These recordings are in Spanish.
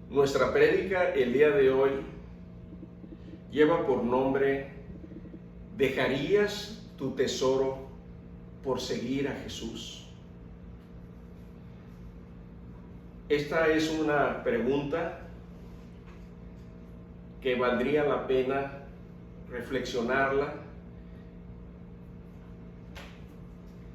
Nuestra prédica el día de hoy lleva por nombre ¿Dejarías tu tesoro por seguir a Jesús? Esta es una pregunta que valdría la pena reflexionarla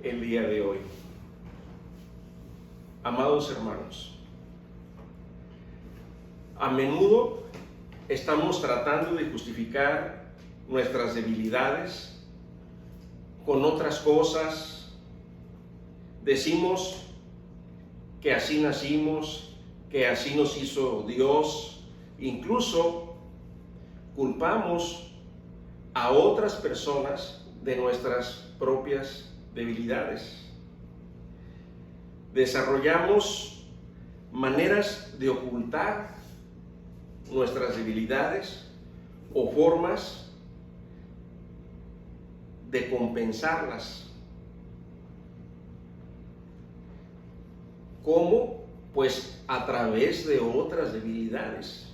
el día de hoy. Amados hermanos, a menudo estamos tratando de justificar nuestras debilidades con otras cosas. Decimos que así nacimos, que así nos hizo Dios. Incluso culpamos a otras personas de nuestras propias debilidades. Desarrollamos maneras de ocultar nuestras debilidades o formas de compensarlas. ¿Cómo? Pues a través de otras debilidades,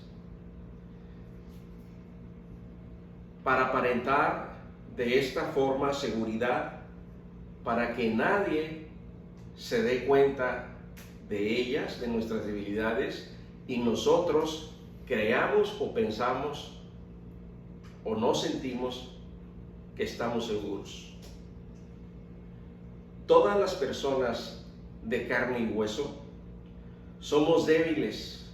para aparentar de esta forma seguridad, para que nadie se dé cuenta de ellas, de nuestras debilidades, y nosotros creamos o pensamos o no sentimos que estamos seguros. Todas las personas de carne y hueso somos débiles,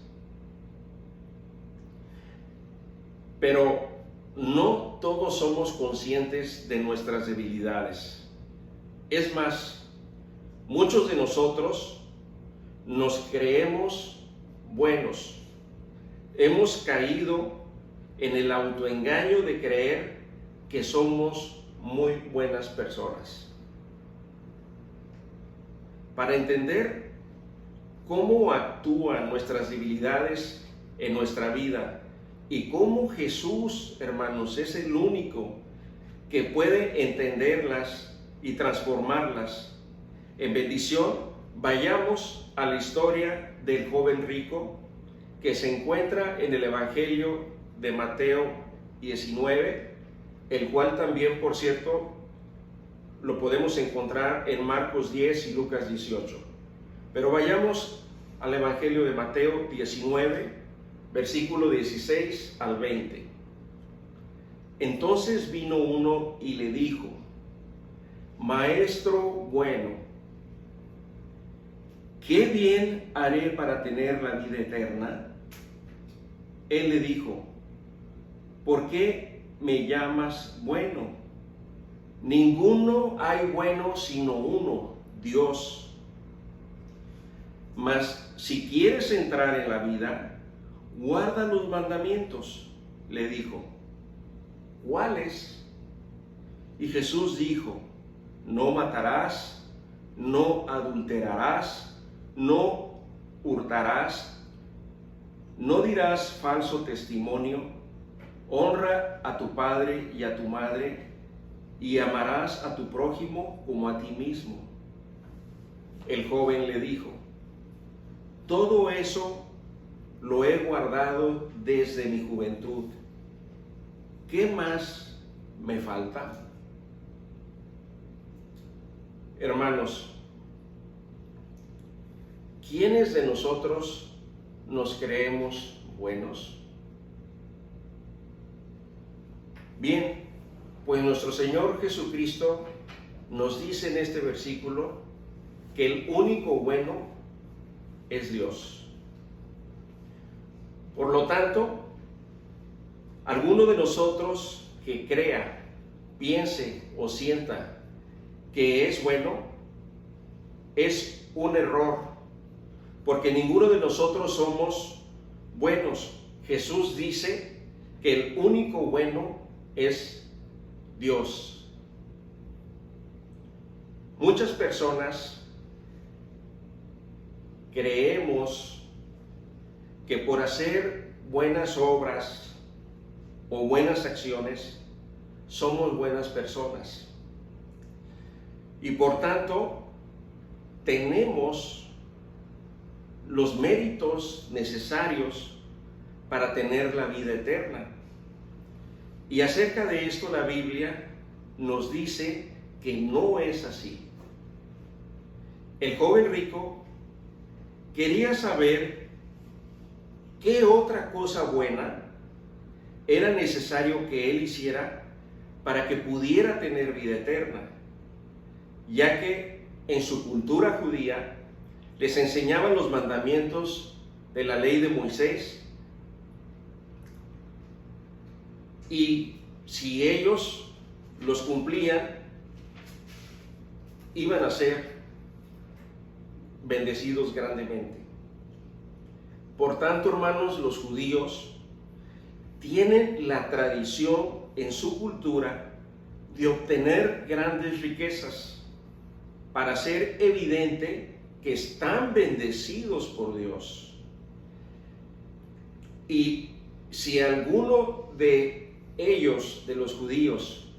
pero no todos somos conscientes de nuestras debilidades. Es más, muchos de nosotros nos creemos buenos. Hemos caído en el autoengaño de creer que somos muy buenas personas. Para entender cómo actúan nuestras debilidades en nuestra vida y cómo Jesús, hermanos, es el único que puede entenderlas y transformarlas en bendición, vayamos a la historia del joven rico que se encuentra en el Evangelio de Mateo 19, el cual también, por cierto, lo podemos encontrar en Marcos 10 y Lucas 18. Pero vayamos al Evangelio de Mateo 19, versículo 16 al 20. Entonces vino uno y le dijo: Maestro bueno, ¿qué bien haré para tener la vida eterna? Él le dijo: ¿por qué me llamas bueno? Ninguno hay bueno sino uno, Dios. Mas si quieres entrar en la vida, guarda los mandamientos, le dijo. ¿Cuáles? Y Jesús dijo: no matarás, no adulterarás, no hurtarás, no dirás falso testimonio, honra a tu padre y a tu madre, y amarás a tu prójimo como a ti mismo. El joven le dijo: todo eso lo he guardado desde mi juventud. ¿Qué más me falta? Hermanos, ¿quiénes de nosotros nos creemos buenos? Bien, pues nuestro Señor Jesucristo nos dice en este versículo que el único bueno es Dios. Por lo tanto, alguno de nosotros que crea, piense o sienta que es bueno, es un error, porque ninguno de nosotros somos buenos. Jesús dice que el único bueno es Dios. Muchas personas creemos que por hacer buenas obras o buenas acciones somos buenas personas, y por tanto tenemos los méritos necesarios para tener la vida eterna. Y acerca de esto la Biblia nos dice que no es así. El joven rico quería saber qué otra cosa buena era necesario que él hiciera para que pudiera tener vida eterna, ya que en su cultura judía les enseñaban los mandamientos de la ley de Moisés, y si ellos los cumplían, iban a ser bendecidos grandemente. Por tanto, hermanos, los judíos tienen la tradición en su cultura de obtener grandes riquezas para hacer evidente que están bendecidos por Dios. Y si alguno de ellos, de los judíos,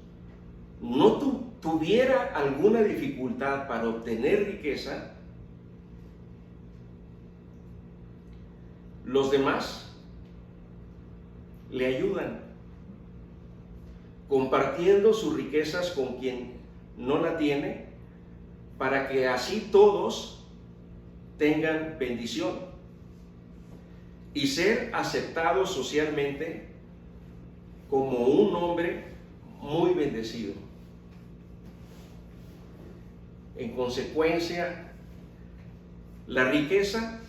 no tuviera alguna dificultad para obtener riqueza, los demás le ayudan, compartiendo sus riquezas con quien no la tiene, para que así todos tengan bendición y ser aceptados socialmente como un hombre muy bendecido. En consecuencia, la riqueza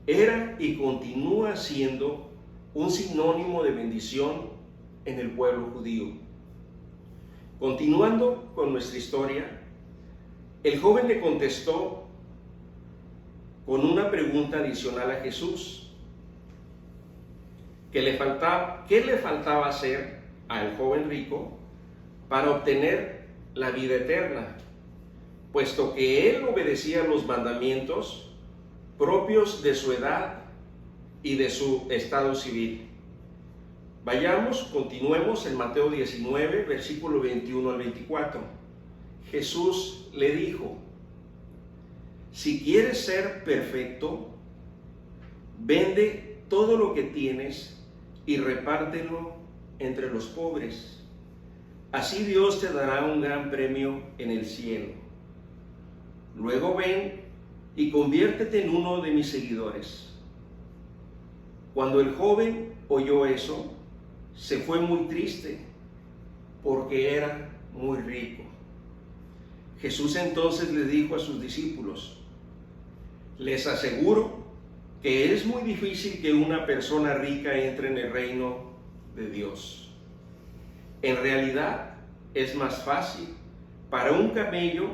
era y continúa siendo un sinónimo de bendición en el pueblo judío. Continuando con nuestra historia, el joven le contestó con una pregunta adicional a Jesús. ¿Qué le faltaba hacer al joven rico para obtener la vida eterna? Puesto que él obedecía los mandamientos propios de su edad y de su estado civil. Continuemos en Mateo 19, versículo 21 al 24. Jesús le dijo: si quieres ser perfecto, vende todo lo que tienes y repártelo entre los pobres. Así Dios te dará un gran premio en el cielo. Luego ven y conviértete en uno de mis seguidores. Cuando el joven oyó eso, se fue muy triste, porque era muy rico. Jesús entonces le dijo a sus discípulos: les aseguro que es muy difícil que una persona rica entre en el reino de Dios. En realidad, es más fácil para un camello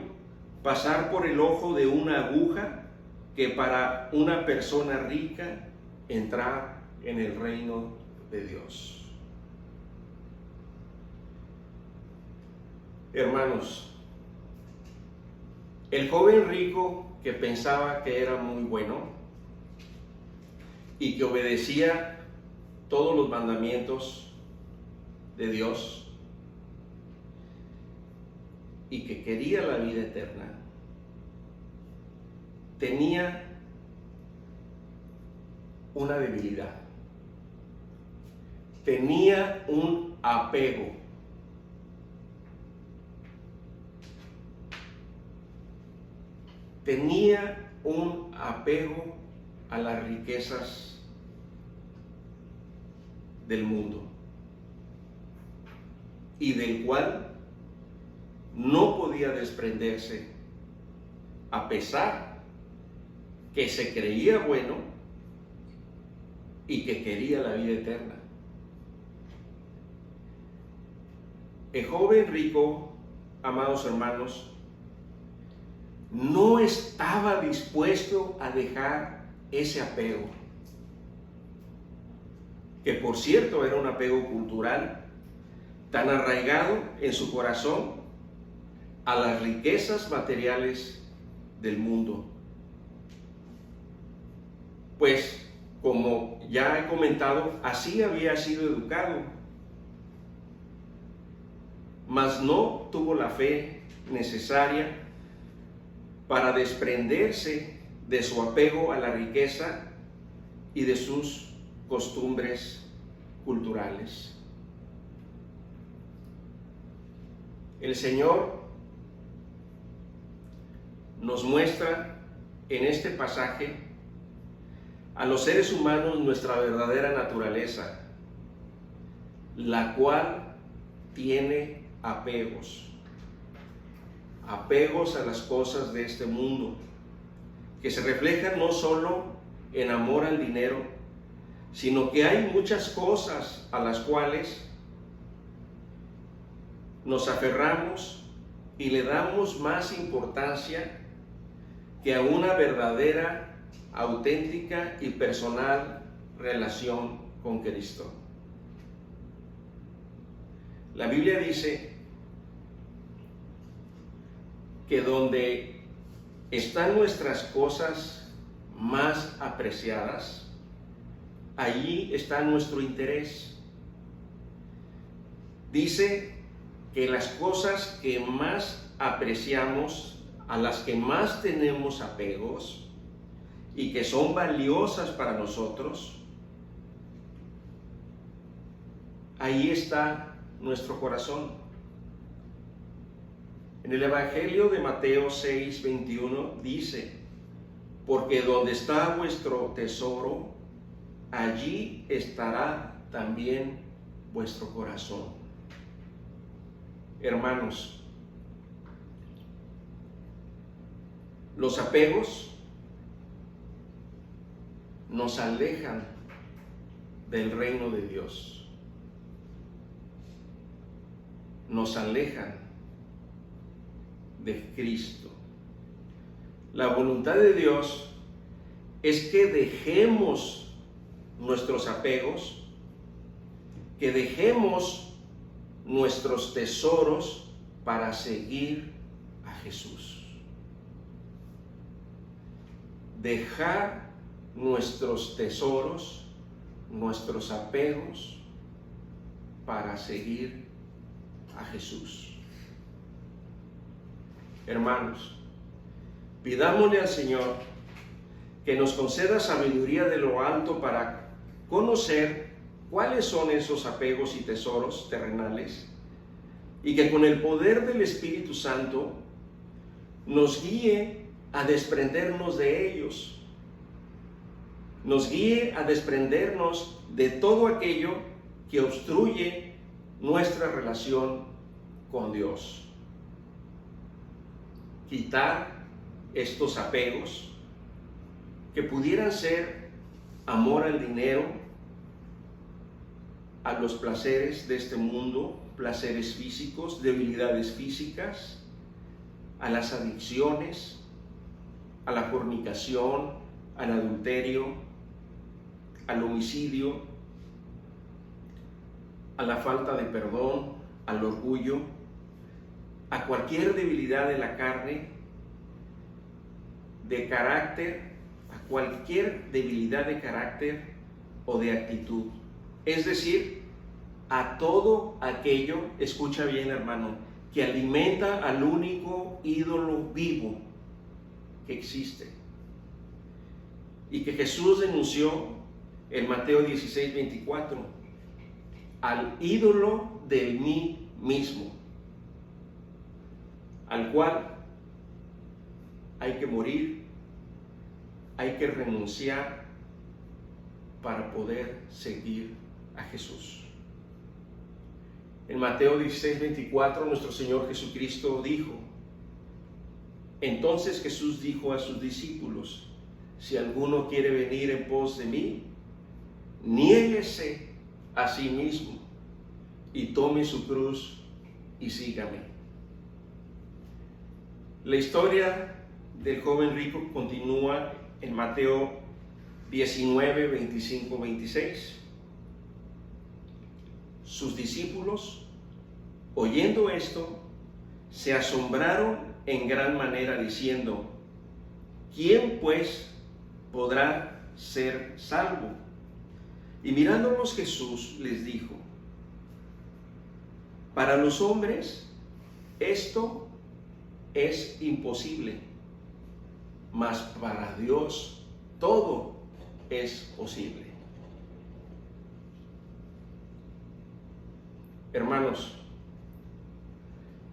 pasar por el ojo de una aguja que para una persona rica entrar en el reino de Dios. Hermanos, el joven rico que pensaba que era muy bueno y que obedecía todos los mandamientos de Dios y que quería la vida eterna, tenía una debilidad, tenía un apego. Tenía un apego a las riquezas del mundo, y del cual no podía desprenderse, a pesar que se creía bueno y que quería la vida eterna. El joven rico, amados hermanos, no estaba dispuesto a dejar ese apego, que por cierto era un apego cultural, tan arraigado en su corazón a las riquezas materiales del mundo. Pues, como ya he comentado, así había sido educado, mas no tuvo la fe necesaria para desprenderse de su apego a la riqueza y de sus costumbres culturales. El Señor nos muestra en este pasaje a los seres humanos nuestra verdadera naturaleza, la cual tiene apegos a las cosas de este mundo, que se reflejan no solo en amor al dinero, sino que hay muchas cosas a las cuales nos aferramos y le damos más importancia que a una verdadera, auténtica y personal relación con Cristo. La Biblia dice que donde están nuestras cosas más apreciadas, allí está nuestro interés. Dice que las cosas que más apreciamos, a las que más tenemos apegos y que son valiosas para nosotros, ahí está nuestro corazón. En el Evangelio de Mateo 6:21 dice: porque donde está vuestro tesoro, allí estará también vuestro corazón. Hermanos, los apegos nos alejan del reino de Dios, nos alejan de Cristo. La voluntad de Dios es que dejemos nuestros apegos, que dejemos nuestros tesoros para seguir a Jesús. Dejar nuestros tesoros, nuestros apegos, para seguir a Jesús. Hermanos, pidámosle al Señor que nos conceda sabiduría de lo alto para conocer cuáles son esos apegos y tesoros terrenales, y que con el poder del Espíritu Santo nos guíe a desprendernos de ellos, nos guíe a desprendernos de todo aquello que obstruye nuestra relación con Dios. Quitar estos apegos que pudieran ser amor al dinero, a los placeres de este mundo, placeres físicos, debilidades físicas, a las adicciones, a la fornicación, al adulterio, al homicidio, a la falta de perdón, al orgullo, a cualquier debilidad de la carne, de carácter, a cualquier debilidad de carácter o de actitud. Es decir, a todo aquello, escucha bien hermano, que alimenta al único ídolo vivo que existe y que Jesús denunció en Mateo 16:24, al ídolo del mí mismo, al cual hay que morir, hay que renunciar para poder seguir a Jesús. En Mateo 16:24 nuestro Señor Jesucristo dijo: entonces Jesús dijo a sus discípulos: si alguno quiere venir en pos de mí, niéguese a sí mismo y tome su cruz y sígame. La historia del joven rico continúa en Mateo 19, 25, 26. Sus discípulos, oyendo esto, se asombraron en gran manera, diciendo: ¿quién pues podrá ser salvo? Y mirándolos Jesús les dijo: para los hombres esto es imposible, mas para Dios todo es posible. Hermanos,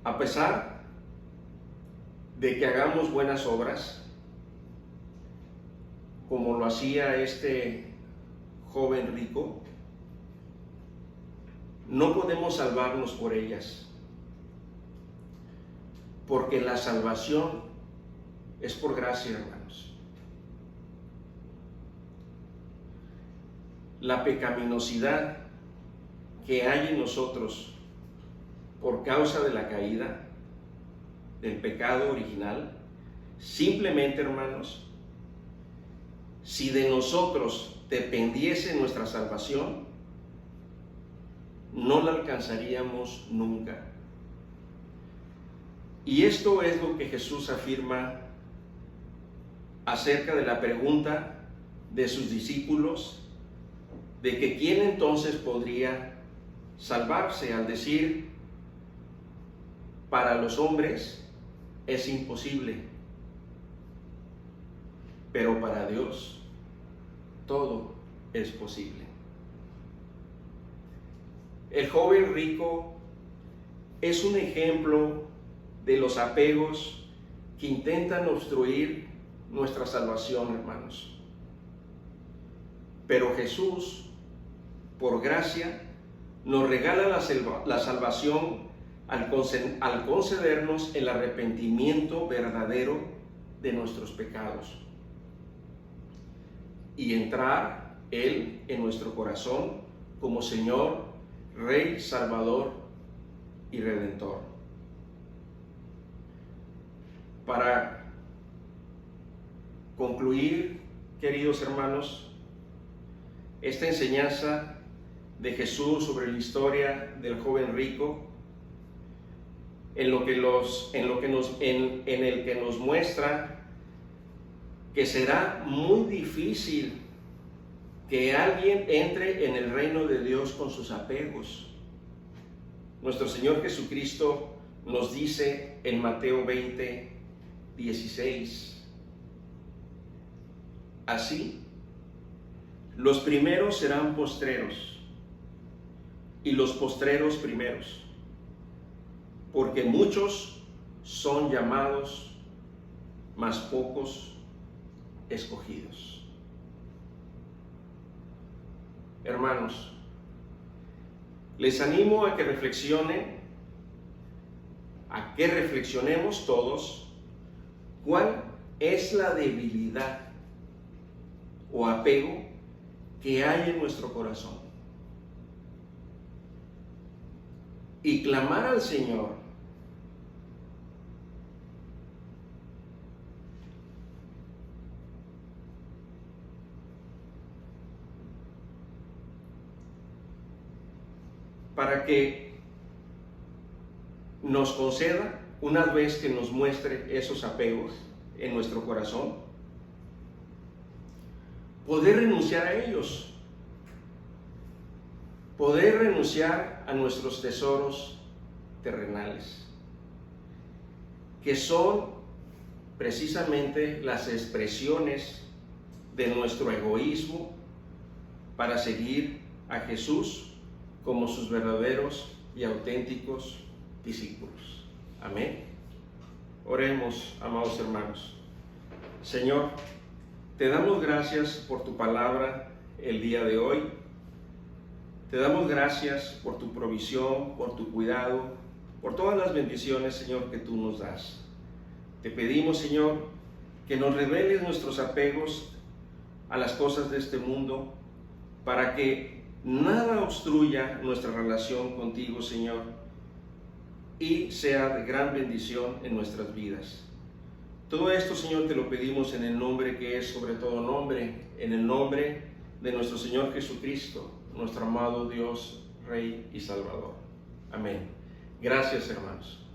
a pesar de que hagamos buenas obras, como lo hacía este joven rico, no podemos salvarnos por ellas, porque la salvación es por gracia, hermanos. La pecaminosidad que hay en nosotros por causa de la caída, del pecado original, simplemente, hermanos, si de nosotros dependiese nuestra salvación, no la alcanzaríamos nunca. Y esto es lo que Jesús afirma acerca de la pregunta de sus discípulos, de que quién entonces podría salvarse, al decir, para los hombres es imposible, pero para Dios todo es posible. El joven rico es un ejemplo de los apegos que intentan obstruir nuestra salvación, hermanos. Pero Jesús, por gracia, nos regala la salvación al concedernos el arrepentimiento verdadero de nuestros pecados y entrar Él en nuestro corazón como Señor, Rey, Salvador y Redentor. Para concluir, queridos hermanos, esta enseñanza de Jesús sobre la historia del joven rico, en el que nos muestra que será muy difícil que alguien entre en el reino de Dios con sus apegos. Nuestro Señor Jesucristo nos dice en Mateo 20:16, así, los primeros serán postreros y los postreros primeros, porque muchos son llamados, mas pocos escogidos. Hermanos, les animo a que reflexionemos todos cuál es la debilidad o apego que hay en nuestro corazón y clamar al Señor para que nos conceda, una vez que nos muestre esos apegos en nuestro corazón, poder renunciar a ellos, poder renunciar a nuestros tesoros terrenales, que son precisamente las expresiones de nuestro egoísmo para seguir a Jesús como sus verdaderos y auténticos discípulos. Amén. Oremos, amados hermanos. Señor, te damos gracias por tu palabra el día de hoy. Te damos gracias por tu provisión, por tu cuidado, por todas las bendiciones, Señor, que tú nos das. Te pedimos, Señor, que nos reveles nuestros apegos a las cosas de este mundo, para que nada obstruya nuestra relación contigo, Señor, y sea de gran bendición en nuestras vidas. Todo esto, Señor, te lo pedimos en el nombre que es sobre todo nombre, en el nombre de nuestro Señor Jesucristo, nuestro amado Dios, Rey y Salvador. Amén. Gracias, hermanos.